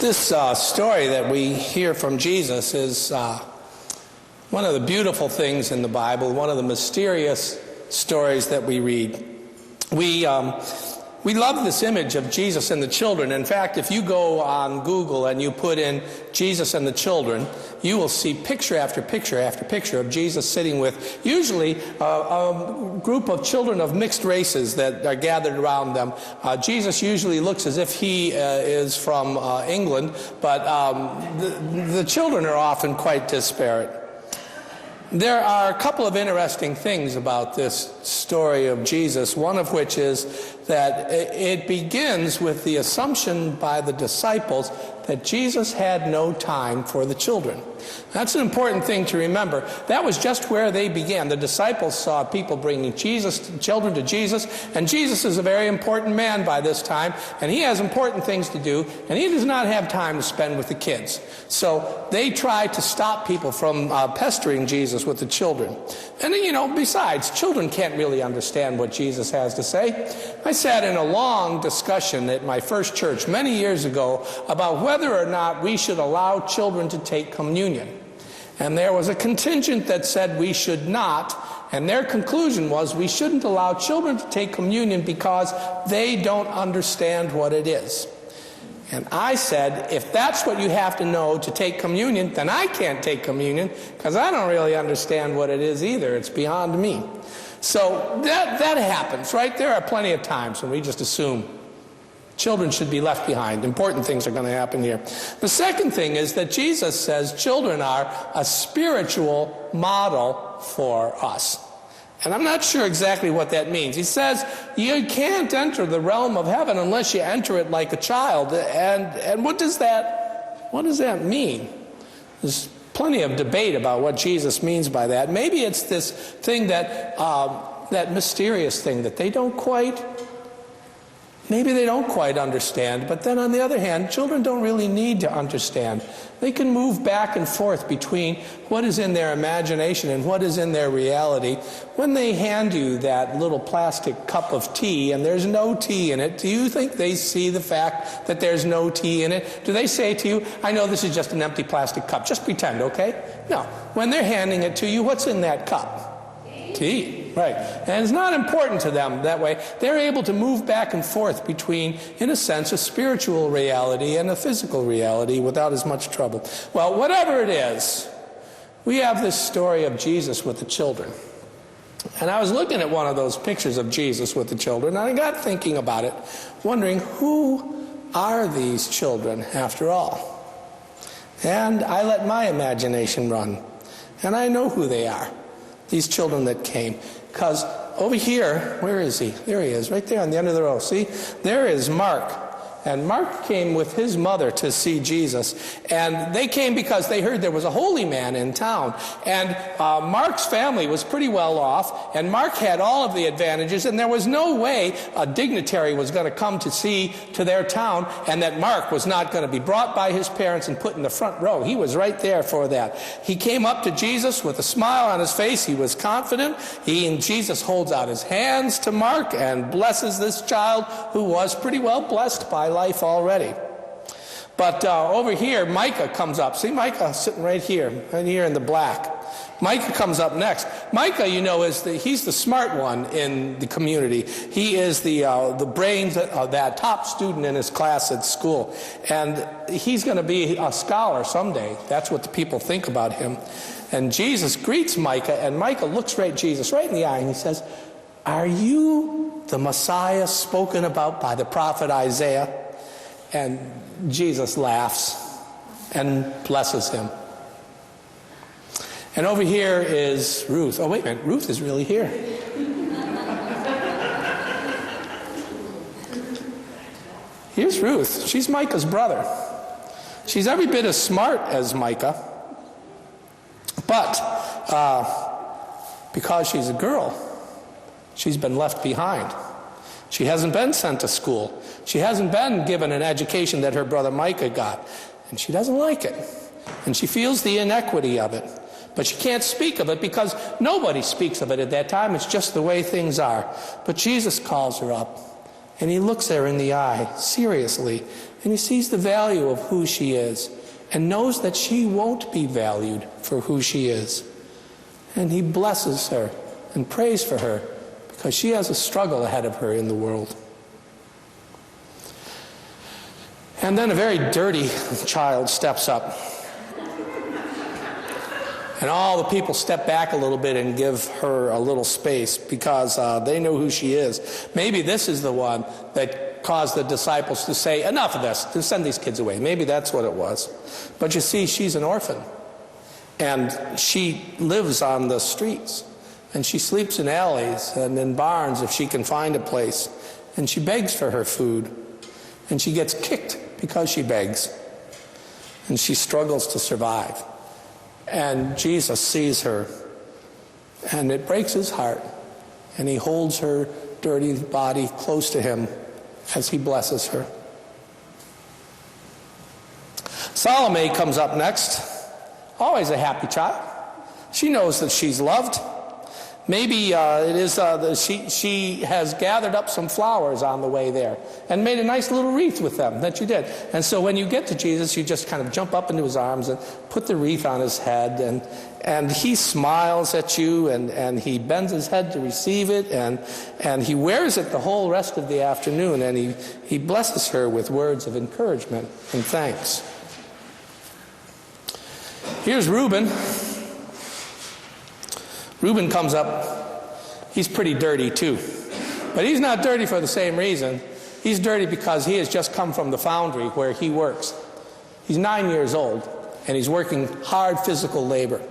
This story that we hear from Jesus is one of the beautiful things in the Bible, one of the mysterious stories that we read. We love this image of Jesus and the children. In fact, if you go on Google and you put in Jesus and the children, you will see picture after picture after picture of Jesus sitting with usually a group of children of mixed races that are gathered around them. Jesus usually looks as if he is from England, but the children are often quite disparate. There are a couple of interesting things about this story of Jesus, one of which is that it begins with the assumption by the disciples that Jesus had no time for the children. That's an important thing to remember. That was just where they began. The disciples saw people bringing children to Jesus, and Jesus is a very important man by this time, and he has important things to do, and he does not have time to spend with the kids. So they try to stop people from pestering Jesus with the children. And besides, children can't really understand what Jesus has to say. I sat in a long discussion at my first church many years ago about whether or not we should allow children to take communion. And there was a contingent that said we should not, and their conclusion was we shouldn't allow children to take communion because they don't understand what it is. And I said, if that's what you have to know to take communion, then I can't take communion because I don't really understand what it is either. It's beyond me. So that happens, right? There are plenty of times when we just assume children should be left behind. Important things are going to happen here. The second thing is that Jesus says children are a spiritual model for us. And I'm not sure exactly what that means. He says you can't enter the realm of heaven unless you enter it like a child. And what does that mean? There's plenty of debate about what Jesus means by that. Maybe it's this thing that mysterious thing that they don't quite understand. But then on the other hand, children don't really need to understand. They can move back and forth between what is in their imagination and what is in their reality. When they hand you that little plastic cup of tea and there's no tea in it, do you think they see the fact that there's no tea in it? Do they say to you, I know this is just an empty plastic cup, just pretend, okay? No. When they're handing it to you, what's in that cup? Tea. Right. And it's not important to them that way. They're able to move back and forth between, in a sense, a spiritual reality and a physical reality without as much trouble. Well, whatever it is, we have this story of Jesus with the children. And I was looking at one of those pictures of Jesus with the children, and I got thinking about it, wondering, who are these children after all? And I let my imagination run. And I know who they are, these children that came. Because over here, where is he? There he is, right there on the end of the row. See? There is Mark. And Mark came with his mother to see Jesus. And they came because they heard there was a holy man in town. And Mark's family was pretty well off. And Mark had all of the advantages. And there was no way a dignitary was going to come to see to their town and that Mark was not going to be brought by his parents and put in the front row. He was right there for that. He came up to Jesus with a smile on his face. He was confident. And Jesus holds out his hands to Mark and blesses this child who was pretty well blessed by life already. But over here, Micah comes up. See Micah sitting right here in the black. Micah comes up next. Micah, he's the smart one in the community. He is the brains, that top student in his class at school. And he's going to be a scholar someday. That's what the people think about him. And Jesus greets Micah, and Micah looks Jesus right in the eye, and he says, "Are you the Messiah spoken about by the prophet Isaiah?" And Jesus laughs and blesses him. And over here is Ruth. Oh, wait a minute. Ruth is really here. Here's Ruth. She's Micah's brother. She's every bit as smart as Micah. But because she's a girl, she's been left behind. She hasn't been sent to school. She hasn't been given an education that her brother Micah got. And she doesn't like it. And she feels the inequity of it. But she can't speak of it because nobody speaks of it at that time. It's just the way things are. But Jesus calls her up. And he looks her in the eye, seriously, and he sees the value of who she is and knows that she won't be valued for who she is. And he blesses her and prays for her because she has a struggle ahead of her in the world. And then a very dirty child steps up. And all the people step back a little bit and give her a little space because they know who she is. Maybe this is the one that caused the disciples to say, enough of this, to send these kids away. Maybe that's what it was. But you see, she's an orphan. And she lives on the streets. And she sleeps in alleys and in barns if she can find a place. And she begs for her food. And she gets kicked because she begs. And she struggles to survive. And Jesus sees her, and it breaks his heart, and he holds her dirty body close to him as he blesses her. Salome comes up next, always a happy child. She knows that she's loved. Maybe it is she has gathered up some flowers on the way there and made a nice little wreath with them that you did. And so when you get to Jesus, you just kind of jump up into his arms and put the wreath on his head. And he smiles at you and he bends his head to receive it. And he wears it the whole rest of the afternoon. And he blesses her with words of encouragement and thanks. Here's Reuben. Reuben comes up. He's pretty dirty too. But he's not dirty for the same reason. He's dirty because he has just come from the foundry where he works. He's 9 years old, and he's working hard physical labor.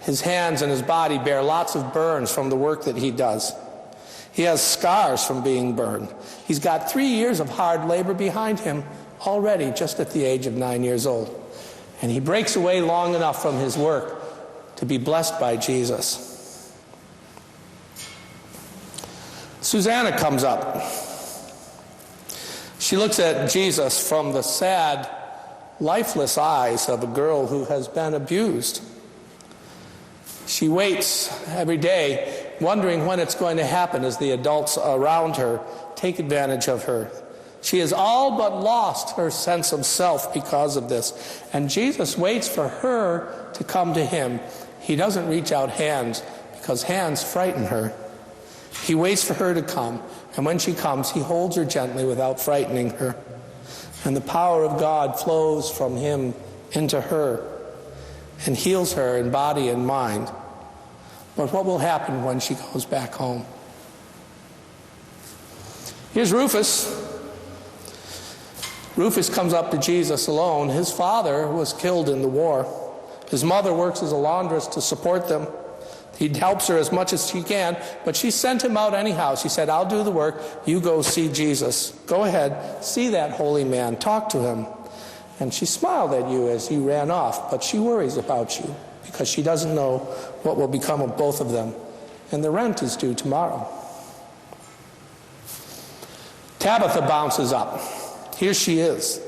His hands and his body bear lots of burns from the work that he does. He has scars from being burned. He's got 3 years of hard labor behind him already, just at the age of 9 years old. And he breaks away long enough from his work to be blessed by Jesus. Susanna comes up. She looks at Jesus from the sad, lifeless eyes of a girl who has been abused. She waits every day, wondering when it's going to happen as the adults around her take advantage of her. She has all but lost her sense of self because of this. And Jesus waits for her to come to him. He doesn't reach out hands because hands frighten her. He waits for her to come, and when she comes, he holds her gently without frightening her. And the power of God flows from him into her and heals her in body and mind. But what will happen when she goes back home? Here's Rufus. Rufus comes up to Jesus alone. His father was killed in the war. His mother works as a laundress to support them. He helps her as much as she can, but she sent him out anyhow. She said, I'll do the work. You go see Jesus. Go ahead, see that holy man. Talk to him. And she smiled at you as you ran off, but she worries about you because she doesn't know what will become of both of them. And the rent is due tomorrow. Tabitha bounces up. Here she is.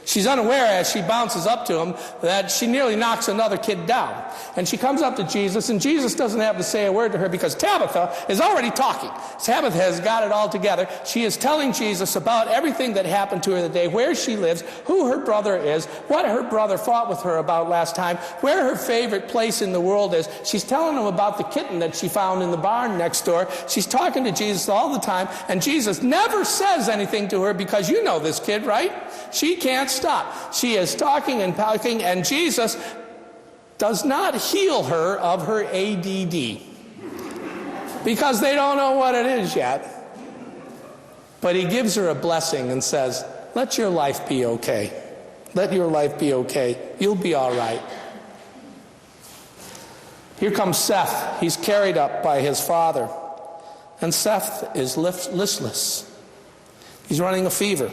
She's unaware as she bounces up to him that she nearly knocks another kid down. And she comes up to Jesus, and Jesus doesn't have to say a word to her because Tabitha is already talking. Tabitha has got it all together. She is telling Jesus about everything that happened to her that day, where she lives, who her brother is, what her brother fought with her about last time, where her favorite place in the world is. She's telling him about the kitten that she found in the barn next door. She's talking to Jesus all the time, and Jesus never says anything to her because you know this kid, right? She can't stop. She is talking and talking, and Jesus does not heal her of her ADD because they don't know what it is yet. But he gives her a blessing and says, let your life be okay. Let your life be okay. You'll be all right. Here comes Seth. He's carried up by his father. And Seth is listless. He's running a fever.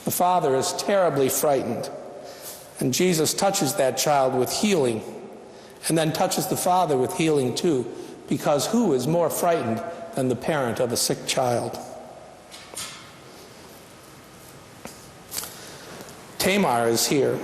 The father is terribly frightened. And Jesus touches that child with healing and then touches the father with healing too, because who is more frightened than the parent of a sick child? Tamar is here,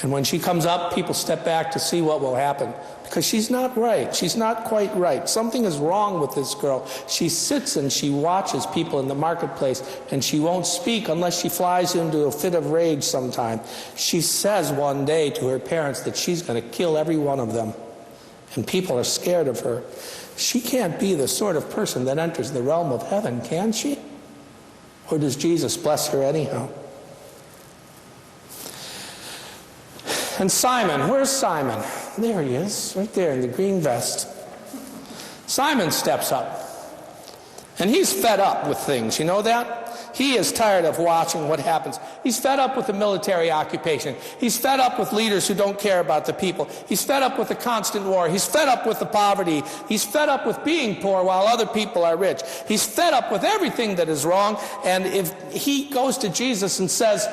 And when she comes up, people step back to see what will happen. Because she's not right. She's not quite right. Something is wrong with this girl. She sits and she watches people in the marketplace, and she won't speak unless she flies into a fit of rage sometime. She says one day to her parents that she's going to kill every one of them. And people are scared of her. She can't be the sort of person that enters the realm of heaven, can she? Or does Jesus bless her anyhow? And Simon, where's Simon? There he is, right there in the green vest. Simon steps up. And he's fed up with things, you know that? He is tired of watching what happens. He's fed up with the military occupation. He's fed up with leaders who don't care about the people. He's fed up with the constant war. He's fed up with the poverty. He's fed up with being poor while other people are rich. He's fed up with everything that is wrong. And if he goes to Jesus and says,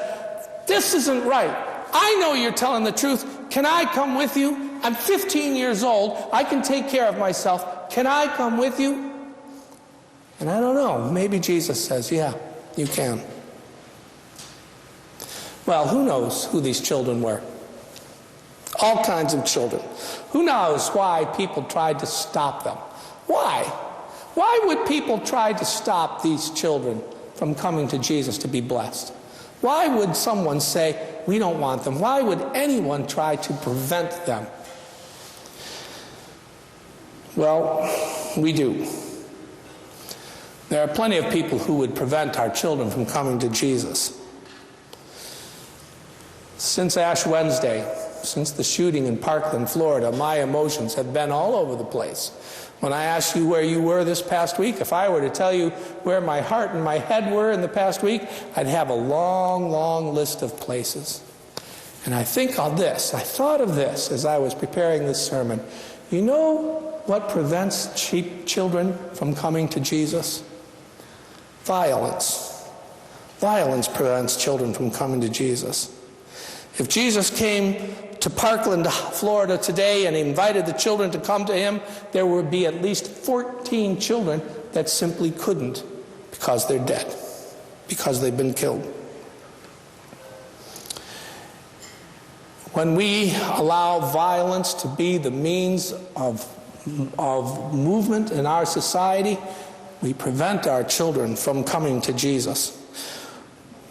"This isn't right. I know you're telling the truth. Can I come with you? I'm 15 years old. I can take care of myself. Can I come with you?" And I don't know. Maybe Jesus says, "Yeah, you can." Well, who knows who these children were? All kinds of children. Who knows why people tried to stop them? Why? Why would people try to stop these children from coming to Jesus to be blessed? Why would someone say, "We don't want them"? Why would anyone try to prevent them? Well, we do. There are plenty of people who would prevent our children from coming to Jesus. Since Ash Wednesday, since the shooting in Parkland, Florida, my emotions have been all over the place. When I asked you where you were this past week, if I were to tell you where my heart and my head were in the past week, I'd have a long, long list of places. And I thought of this as I was preparing this sermon. You know what prevents children from coming to Jesus? Violence. Violence prevents children from coming to Jesus. If Jesus came to Parkland, Florida today and invited the children to come to him, there would be at least 14 children that simply couldn't because they're dead, because they've been killed. When we allow violence to be the means of movement in our society, we prevent our children from coming to Jesus.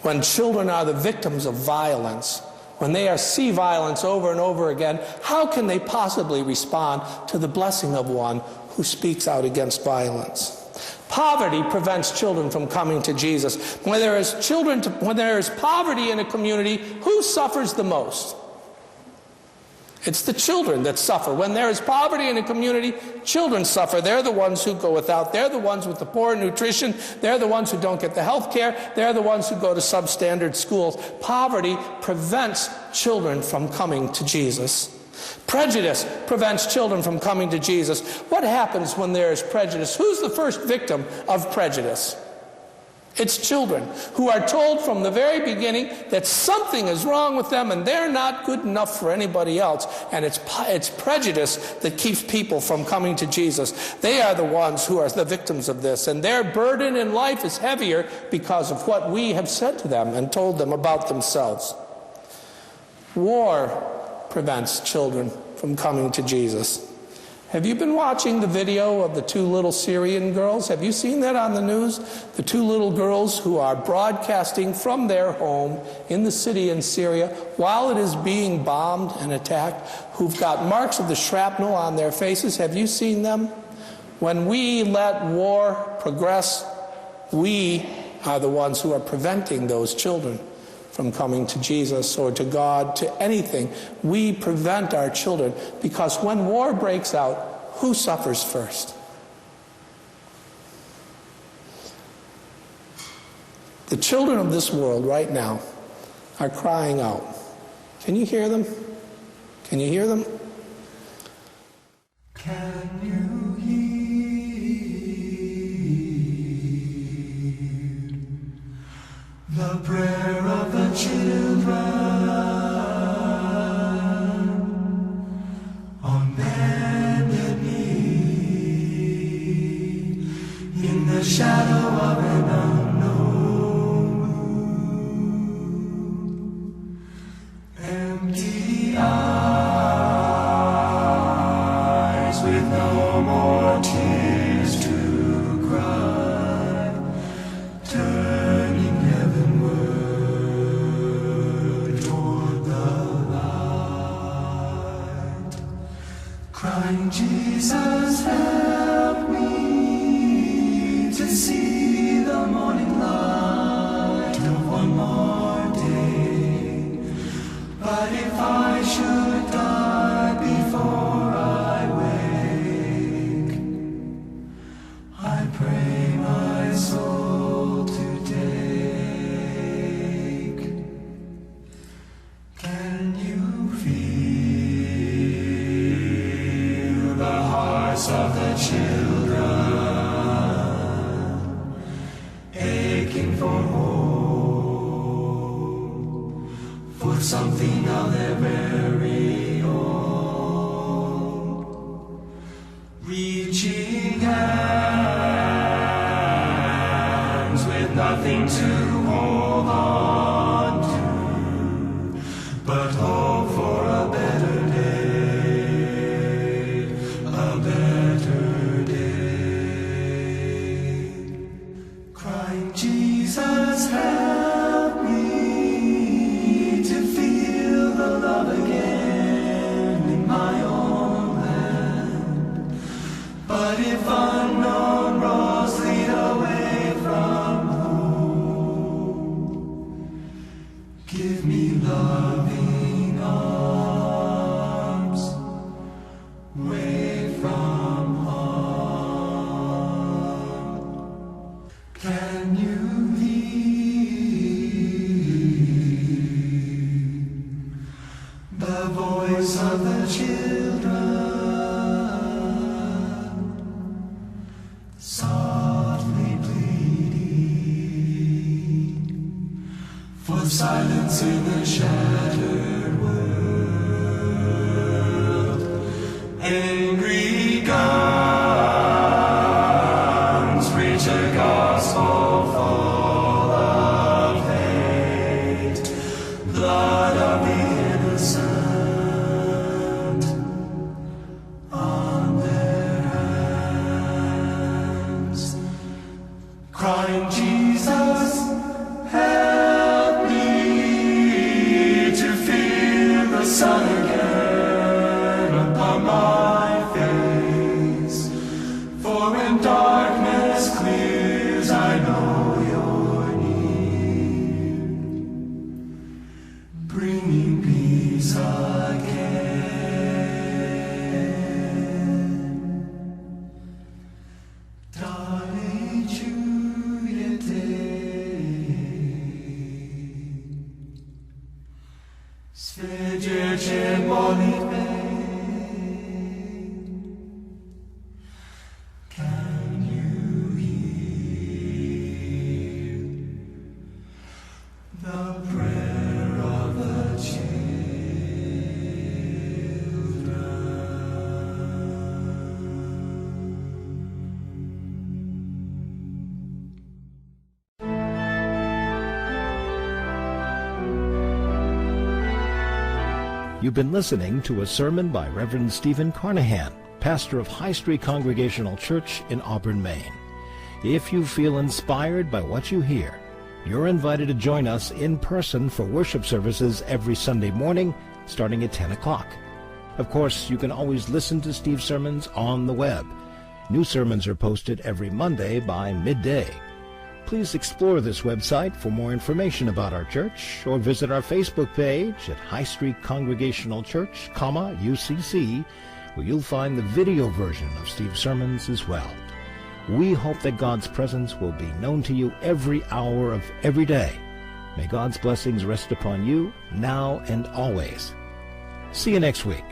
When children are the victims of violence, when they see violence over and over again, how can they possibly respond to the blessing of one who speaks out against violence? Poverty prevents children from coming to Jesus. When there is poverty in a community, who suffers the most? It's the children that suffer. When there is poverty in a community, children suffer. They're the ones who go without. They're the ones with the poor nutrition. They're the ones who don't get the health care. They're the ones who go to substandard schools. Poverty prevents children from coming to Jesus. Prejudice prevents children from coming to Jesus. What happens when there is prejudice? Who's the first victim of prejudice? It's children who are told from the very beginning that something is wrong with them and they're not good enough for anybody else. And it's prejudice that keeps people from coming to Jesus. They are the ones who are the victims of this, and their burden in life is heavier because of what we have said to them and told them about themselves. War prevents children from coming to Jesus. Have you been watching the video of the two little Syrian girls? Have you seen that on the news? The two little girls who are broadcasting from their home in the city in Syria while it is being bombed and attacked, who've got marks of the shrapnel on their faces. Have you seen them? When we let war progress, we are the ones who are preventing those children from coming to Jesus or to God, to anything. We prevent our children because when war breaks out, who suffers first? The children of this world right now are crying out. Can you hear them? Can you hear them? Can you hear the prayer of the children on bended knee in the shadow of an unknown room, empty Crying, Jesus, help me to see the morning light of one more day. But if I should die before I wake, I pray my soul to take. Can you feel the hearts of the children aching for hope, for something of their very own, reaching hands with nothing to hold on to, but hope for a better day, a better day. Crying, Jesus, help me to feel the love again in my own land. But if unknown roads lead away from home, give me loving arms, way from harm. Can you hear the voice of the children softly pleading for silence in the shattered world? Angry guns preach a gospel full of hate, blood of the innocent on their hands. Crying, Jesus, help me to feel the sun again upon my face. For when darkness clears, I know you're near, bringing peace again. Dale Juliette, Svedjece molitve. Can you hear the prayer of the children? You've been listening to a sermon by Reverend Stephen Carnahan, pastor of High Street Congregational Church in Auburn, Maine. If you feel inspired by what you hear, you're invited to join us in person for worship services every Sunday morning, starting at 10 o'clock. Of course, you can always listen to Steve's sermons on the web. New sermons are posted every Monday by midday. Please explore this website for more information about our church, or visit our Facebook page at High Street Congregational Church, UCC, where you'll find the video version of Steve's sermons as well. We hope that God's presence will be known to you every hour of every day. May God's blessings rest upon you now and always. See you next week.